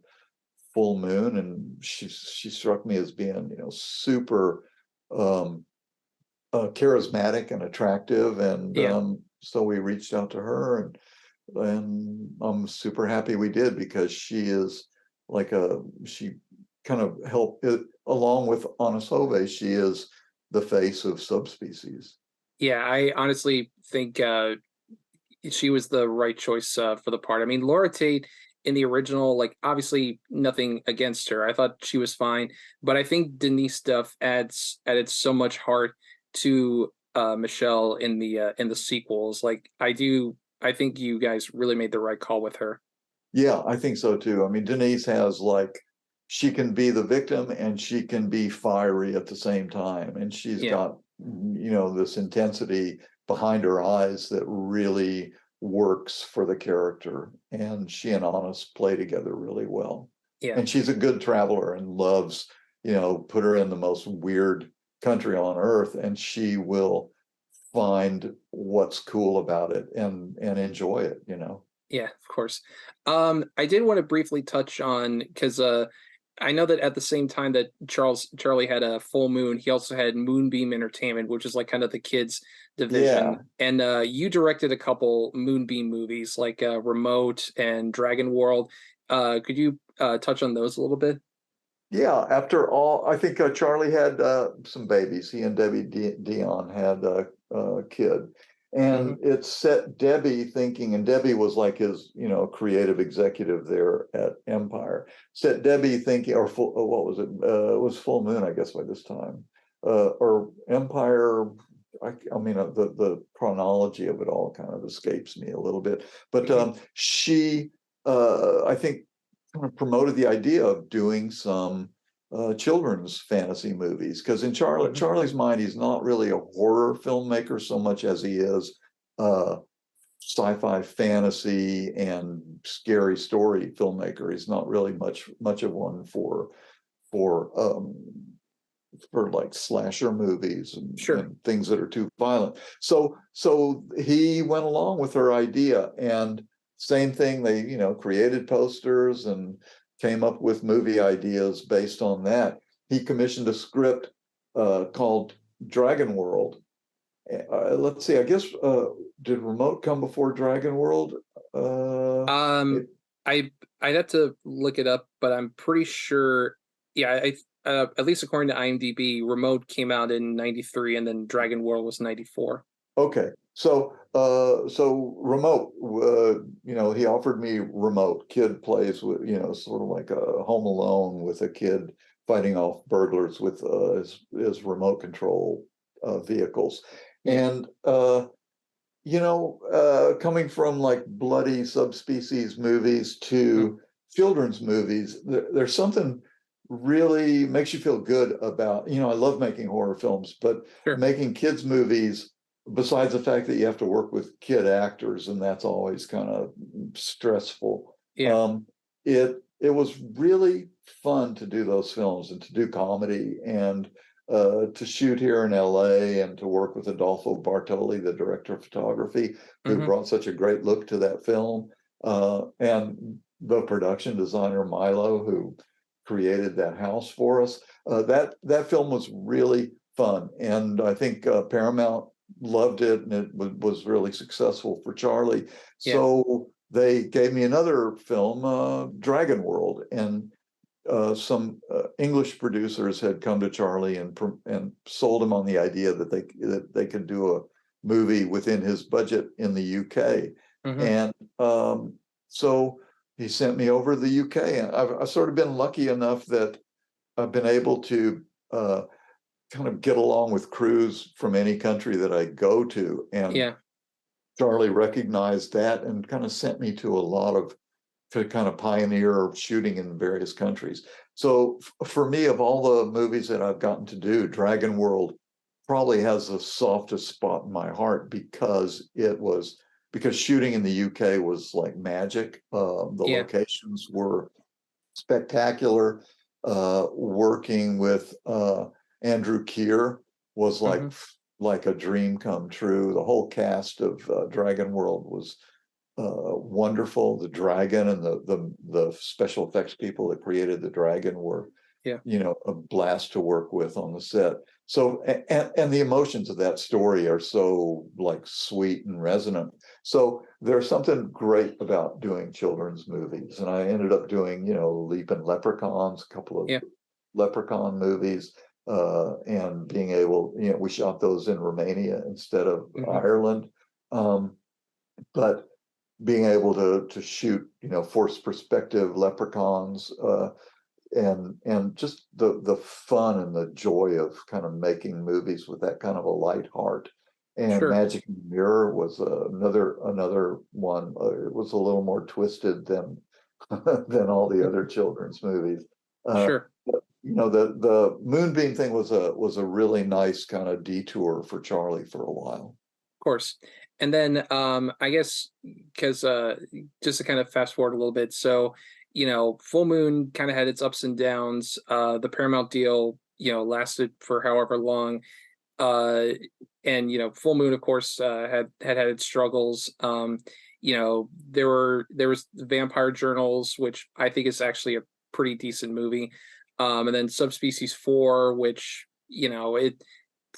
full moon, and she struck me as being super um charismatic and attractive, and Yeah. so we reached out to her, and I'm super happy we did, because she is she kind of helped it, along with Anna Sove, she is the face of Subspecies. Yeah, I honestly think she was the right choice for the part. I mean, Laura Tate in the original, like obviously nothing against her. I thought she was fine, but I think Denise Duff added so much heart to Michelle in the sequels. Like I think you guys really made the right call with her. Yeah, I think so too. I mean, Denise has she can be the victim and she can be fiery at the same time. And she's Yeah, got, this intensity behind her eyes that really works for the character. And she and Honest play together really well. yeah. And she's a good traveler and loves, put her in the most weird country on earth and she will find what's cool about it and enjoy it. Yeah, of course. I did want to briefly touch on because I know that at the same time that Charlie had a Full Moon, he also had Moonbeam Entertainment, which is like kind of the kids Yeah. division. And you directed a couple Moonbeam movies like Remote and Dragon World. Could you touch on those a little bit? Yeah, after all, I think Charlie had some babies. He and Debbie Dion had a kid. Hmm. And it set Debbie thinking, and Debbie was like his, creative executive there at Empire. Set Debbie thinking, or what was it? It was Full Moon, I guess, by this time. Or Empire. I mean, the chronology of it all kind of escapes me a little bit. But Hmm. she, I think, kind of promoted the idea of doing some children's fantasy movies, because in Hmm. Charlie's mind, he's not really a horror filmmaker so much as he is sci-fi fantasy and scary story filmmaker. He's not really much of one for like slasher movies Sure. and things that are too violent. So he went along with her idea, and same thing, they created posters and came up with movie ideas based on that. He commissioned a script called Dragon World. Let's see, I guess did Remote come before Dragon World? Um, It, I I'd have to look it up, but I'm pretty sure. Yeah, at least according to IMDb, Remote came out in '93, and then Dragon World was '94. Okay, so Remote, he offered me Remote. Kid plays with, sort of like a Home Alone with a kid fighting off burglars with his remote control vehicles. Yeah. And coming from like bloody Subspecies movies Mm, to children's movies, there's something really makes you feel good about, I love making horror films, but sure. making kids movies, besides the fact that you have to work with kid actors, and that's always kind of stressful. Yeah. It was really fun to do those films and to do comedy and to shoot here in LA and to work with Adolfo Bartoli, the director of photography, who Hmm. brought such a great look to that film, and the production designer Milo, who created that house for us. That film was really fun, and I think Paramount loved it, and it was really successful for Charlie. Yeah. So they gave me another film, Dragon World, and some English producers had come to Charlie and sold him on the idea that they could do a movie within his budget in the UK, Hmm. and so he sent me over to the UK, and I've sort of been lucky enough that I've been able to kind of get along with crews from any country that I go to, and Yeah. Charlie recognized that and kind of sent me to kind of pioneer shooting in various countries. So for me, of all the movies that I've gotten to do, Dragon World probably has the softest spot in my heart, because shooting in the UK was like magic. The Yeah. locations were spectacular. Working with Andrew Keir was Hmm. like a dream come true. The whole cast of Dragon World was wonderful. The dragon and the special effects people that created the dragon were, Yeah. a blast to work with on the set. So and the emotions of that story are so like sweet and resonant. So there's something great about doing children's movies. And I ended up doing, Leaping Leprechauns, a couple of Yeah. Leprechaun movies, and being able, we shot those in Romania instead of Ireland. But being able to shoot, forced perspective leprechauns, and just the fun and the joy of kind of making movies with that kind of a light heart. And Sure. Magic in the Mirror was another one. It was a little more twisted than than all the other children's movies. Sure. The Moonbeam thing was a really nice kind of detour for Charlie for a while. Of course. And then I guess because just to kind of fast forward a little bit, so Full Moon kind of had its ups and downs. The Paramount deal, lasted for however long. Uh and Full Moon, of course, had its struggles. There was Vampire Journals, which I think is actually a pretty decent movie. And then Subspecies 4, which, it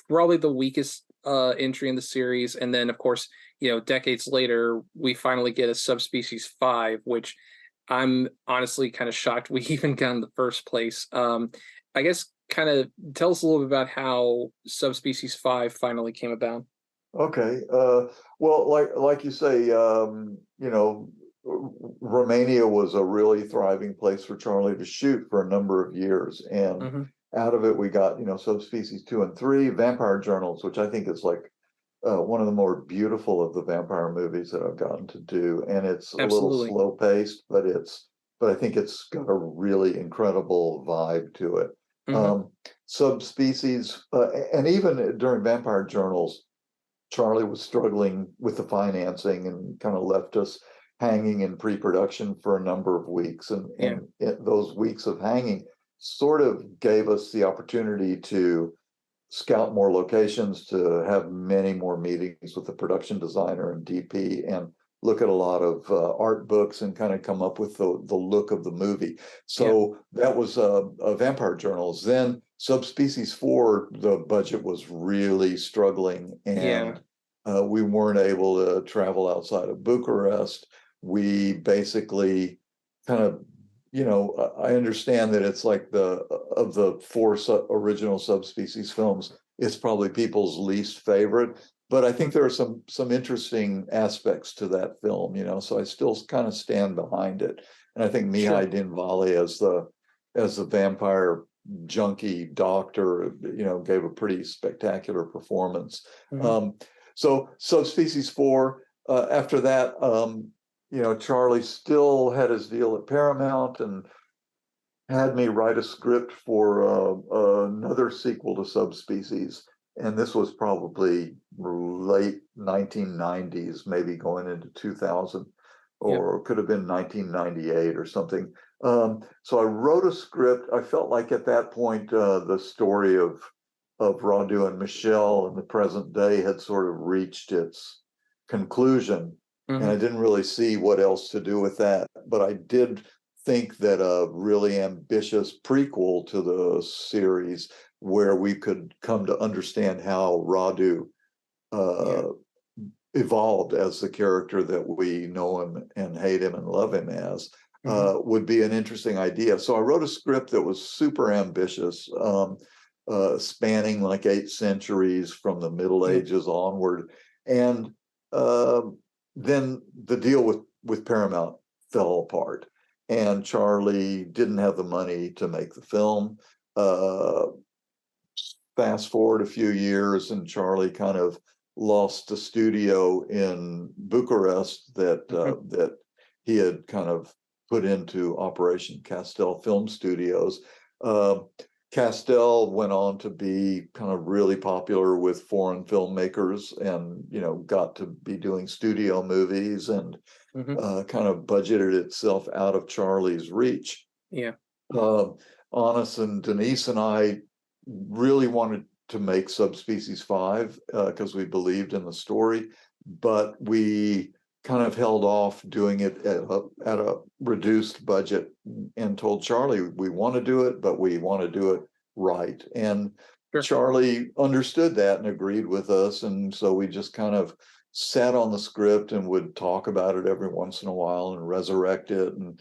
probably the weakest entry in the series. And then, of course, decades later, we finally get a Subspecies 5, which I'm honestly kind of shocked we even got in the first place. I guess kind of tell us a little bit about how Subspecies 5 finally came about. Okay. Well, like you say, Romania was a really thriving place for Charlie to shoot for a number of years, and Hmm. out of it we got Subspecies 2 and 3, Vampire Journals, which I think is like one of the more beautiful of the vampire movies that I've gotten to do, and it's a little Absolutely. slow paced, but I think it's got a really incredible vibe to it. Hmm. Um, Subspecies, and even during Vampire Journals, Charlie was struggling with the financing and kind of left us hanging in pre-production for a number of weeks. Yeah. Those weeks of hanging sort of gave us the opportunity to scout more locations, to have many more meetings with the production designer and DP, and look at a lot of art books and kind of come up with the look of the movie. Yeah. So that was Vampire Journals. Then Subspecies 4, the budget was really struggling, Yeah. and we weren't able to travel outside of Bucharest. We basically kind of, I understand that it's like of the four original Subspecies films, it's probably people's least favorite, but I think there are some interesting aspects to that film, so I still kind of stand behind it. And I think Sure. Mihai Dinvali as the vampire junkie doctor, gave a pretty spectacular performance. Hmm. Um, so Subspecies 4, after that, Charlie still had his deal at Paramount and had me write a script for another sequel to Subspecies. And this was probably late 1990s, maybe going into 2000, Yeah. or could have been 1998 or something. So I wrote a script. I felt like at that point, the story of Radu and Michelle in the present day had sort of reached its conclusion. And I Hmm. didn't really see what else to do with that. But I did think that a really ambitious prequel to the series, where we could come to understand how Radu Yeah. uh, evolved as the character that we know him and hate him and love him as, Hmm. would be an interesting idea. So I wrote a script that was super ambitious, spanning like 8 centuries from the Middle Yeah. Ages onward. And uh, then the deal with Paramount fell apart, and Charlie didn't have the money to make the film. Uh, Fast forward a few years, and Charlie kind of lost a studio in Bucharest Hmm. that he had kind of put into Operation Castel Film Studios. Uh, Castel went on to be kind of really popular with foreign filmmakers, and got to be doing studio movies, and Hmm. kind of budgeted itself out of Charlie's reach. Yeah. Uh, Anis and Denise and I really wanted to make Subspecies 5 because we believed in the story, but we kind of held off doing it at a reduced budget, and told Charlie we want to do it, but we want to do it right. And Sure. Charlie understood that and agreed with us, and so we just kind of sat on the script and would talk about it every once in a while and resurrect it and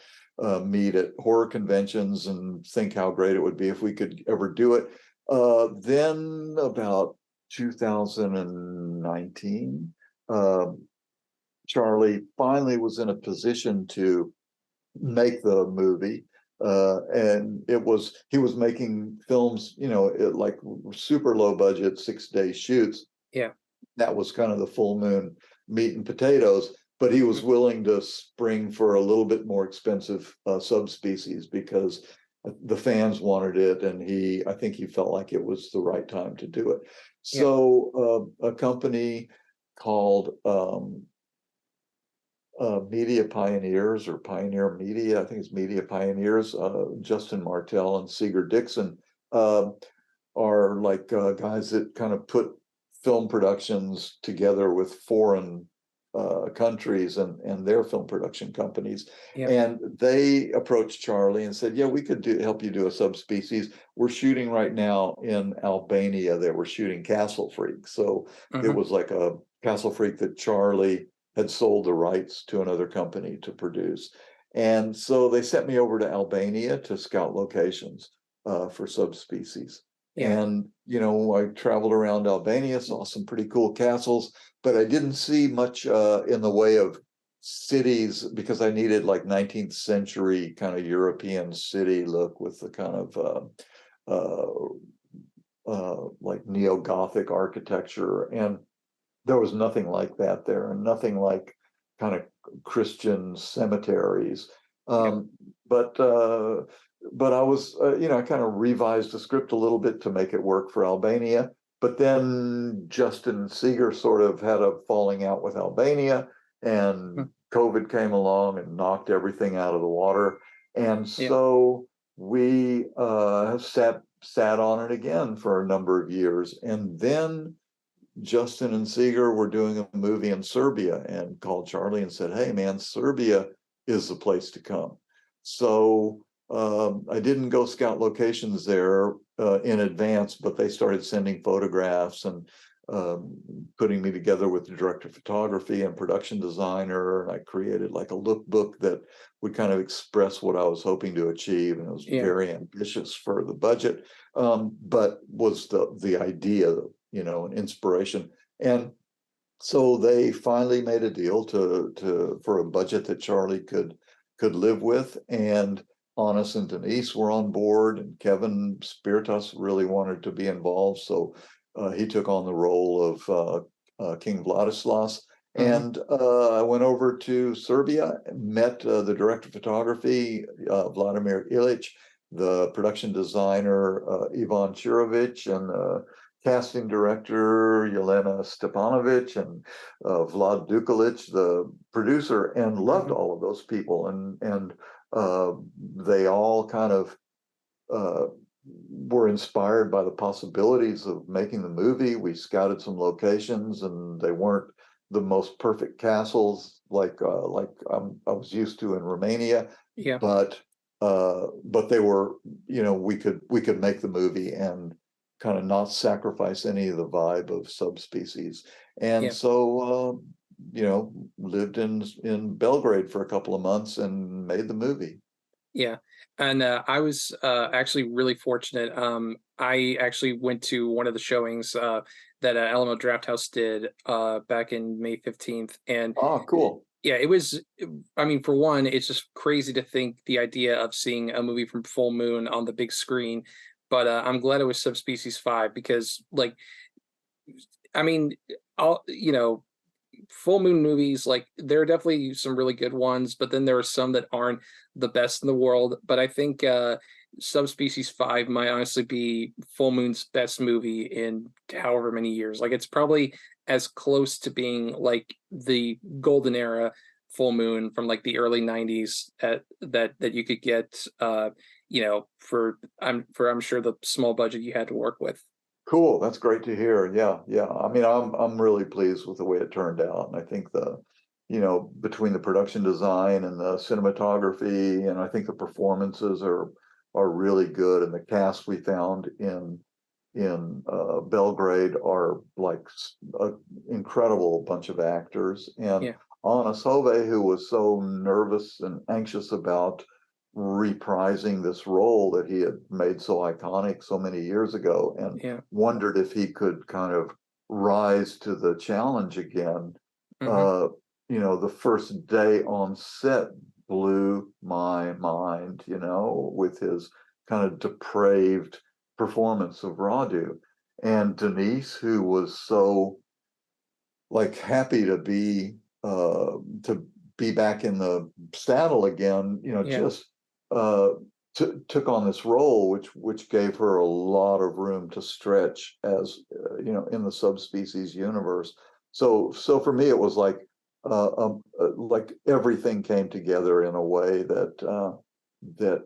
meet at horror conventions and think how great it would be if we could ever do it. Then about 2019, Charlie finally was in a position to make the movie. And he was making films, like super low budget 6-day shoots. Yeah. That was kind of the full moon meat and potatoes, but he was willing to spring for a little bit more expensive Subspecies because the fans wanted it, and I think he felt like it was the right time to do it. So a company called Media Pioneers, or Pioneer Media, I think it's Media Pioneers, Justin Martell and Seeger Dixon are like guys that kind of put film productions together with foreign countries and their film production companies. Yeah. And they approached Charlie and said, yeah, we could help you do a Subspecies. We're shooting right now in Albania. They were shooting Castle Freak. So it was like a Castle Freak that Charlie had sold the rights to another company to produce. And so they sent me over to Albania to scout locations for Subspecies. Yeah. And, I traveled around Albania, saw some pretty cool castles, but I didn't see much in the way of cities because I needed like 19th century kind of European city look with the kind of like neo-Gothic architecture. And there was nothing like that there, and nothing like kind of Christian cemeteries. But I was, I kind of revised the script a little bit to make it work for Albania. But then Justin Seeger sort of had a falling out with Albania, and COVID came along and knocked everything out of the water. And so we sat on it again for a number of years, and then Justin and Seeger were doing a movie in Serbia and called Charlie and said, hey, man, Serbia is the place to come. So I didn't go scout locations there in advance, but they started sending photographs and putting me together with the director of photography and production designer. And I created like a lookbook that would kind of express what I was hoping to achieve. And it was very ambitious for the budget, but was the idea, an inspiration. And so they finally made a deal for a budget that Charlie could live with. And Honest and Denise were on board, and Kevin Spiritus really wanted to be involved. So he took on the role of King Vladislas. And I went over to Serbia, met the director of photography, Vladimir Ilic, the production designer, Ivan Churovic, and casting director Yelena Stepanovic, and Vlad Dukalic, the producer, and loved all of those people. And they all kind of were inspired by the possibilities of making the movie. We scouted some locations, and they weren't the most perfect castles like I was used to in Romania. But they were, we could make the movie and kind of not sacrifice any of the vibe of Subspecies. And so lived in Belgrade for a couple of months and made the movie. And I was actually really fortunate. I actually went to one of the showings that Alamo Drafthouse did back in May 15th. And cool. It was, I mean, for one, it's just crazy to think the idea of seeing a movie from Full Moon on the big screen. But I'm glad it was Subspecies 5 because, like, I mean, Full Moon movies, like, there are definitely some really good ones, but then there are some that aren't the best in the world. But I think Subspecies 5 might honestly be Full Moon's best movie in however many years. Like, it's probably as close to being like the golden era Full Moon from like the early 90s that you could get for I'm sure the small budget you had to work with. Cool. That's great to hear. Yeah. I mean, I'm really pleased with the way it turned out. And I think between the production design and the cinematography, and I think the performances are really good. And the cast we found in in Belgrade are like an incredible bunch of actors. And Yeah. Anna Sove, who was so nervous and anxious about reprising this role that he had made so iconic so many years ago, and Yeah. wondered if he could kind of rise to the challenge again. Hmm. The first day on set blew my mind, with his kind of depraved performance of Radu. And Denise, who was so like happy to be back in the saddle again, Yeah. just uh, took on this role, which gave her a lot of room to stretch as in the Subspecies universe. So for me, it was like everything came together in a way that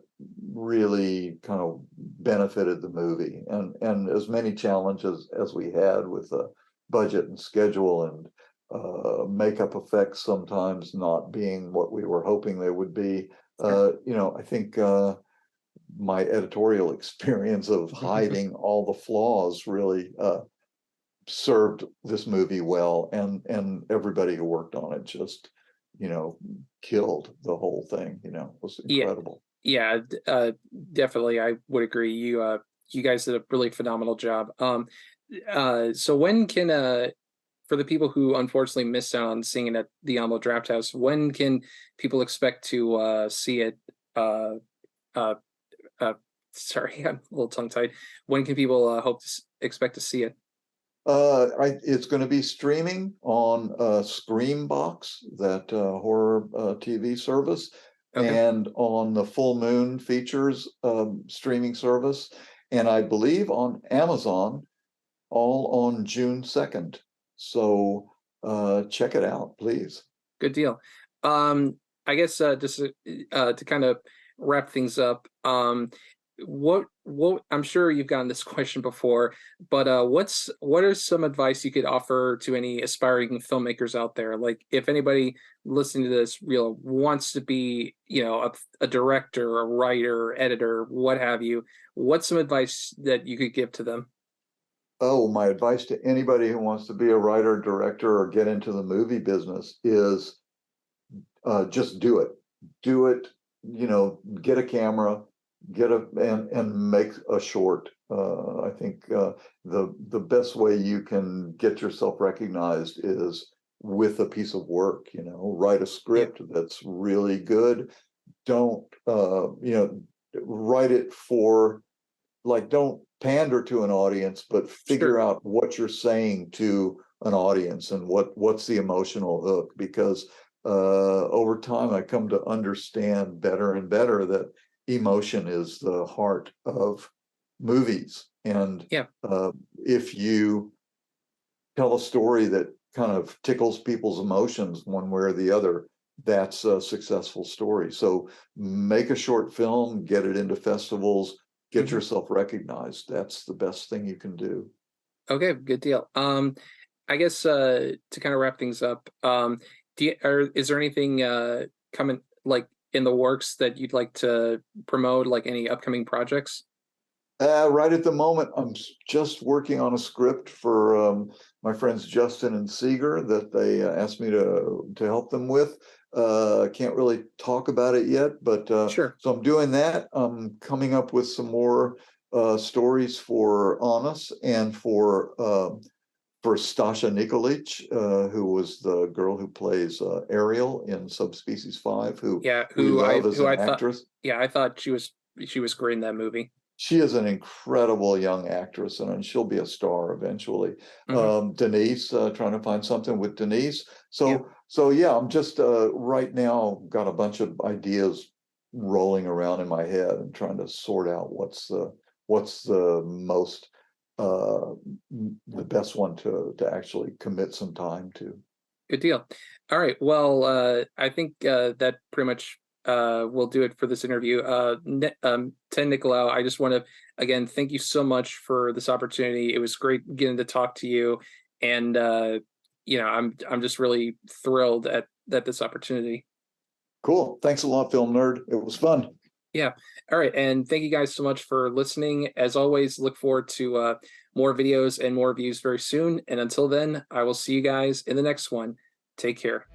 really kind of benefited the movie, and as many challenges as we had with the budget and schedule and makeup effects sometimes not being what we were hoping they would be. Sure. I think my editorial experience of hiding all the flaws really served this movie well, and everybody who worked on it just killed the whole thing. It was Yeah. incredible. Yeah. Definitely, I would agree. You guys did a really phenomenal job. So when can for the people who unfortunately missed out on seeing it at the Alamo Draft House, when can people expect to see it? Uh, uh, Sorry, I'm a little tongue tied. When can people expect to see it? It's going to be streaming on Screambox, that horror TV service, Okay. and on the Full Moon Features streaming service, and I believe on Amazon, all on June 2nd. So check it out, please. Good deal. I guess just to kind of wrap things up, what I'm sure you've gotten this question before, but what are some advice you could offer to any aspiring filmmakers out there? Like if anybody listening to this wants to be, a director, a writer, editor, what have you, what's some advice that you could give to them? Oh, my advice to anybody who wants to be a writer, director, or get into the movie business is just do it. Do it. Get a camera, and make a short. I think the best way you can get yourself recognized is with a piece of work. Write a Yeah, script that's really good. Don't write it for, like, don't pander to an audience, but figure sure. out what you're saying to an audience and what's the emotional hook. Because over time I come to understand better and better that emotion is the heart of movies. And Yeah, if you tell a story that kind of tickles people's emotions one way or the other, that's a successful story. So make a short film, get it into festivals, get hmm, yourself recognized. That's the best thing you can do. okay, good deal. I guess to kind of wrap things up, is there anything coming like in the works that you'd like to promote, like any upcoming projects? Right at the moment, I'm just working on a script for my friends Justin and Seeger that they asked me to help them with. Can't really talk about it yet, but Sure. so I'm doing that. I'm coming up with some more stories for Honest and for Stasha Nikolic, who was the girl who plays Ariel in Subspecies 5, who Yeah, we love as who an I thought actress. yeah, I thought she was great in that movie. She is an incredible young actress, and she'll be a star eventually. Hmm. Denise, trying to find something with Denise. Yeah. So yeah, I'm just right now got a bunch of ideas rolling around in my head and trying to sort out what's the most the best one to actually commit some time to. Good deal. All right. Well, I think that pretty much will do it for this interview. Ted Nicolaou, I just want to again thank you so much for this opportunity. It was great getting to talk to you, and I'm just really thrilled at this opportunity. Cool. Thanks a lot, Film Nerd. It was fun. Yeah. All right. And thank you guys so much for listening. As always, look forward to more videos and more reviews very soon. And until then, I will see you guys in the next one. Take care.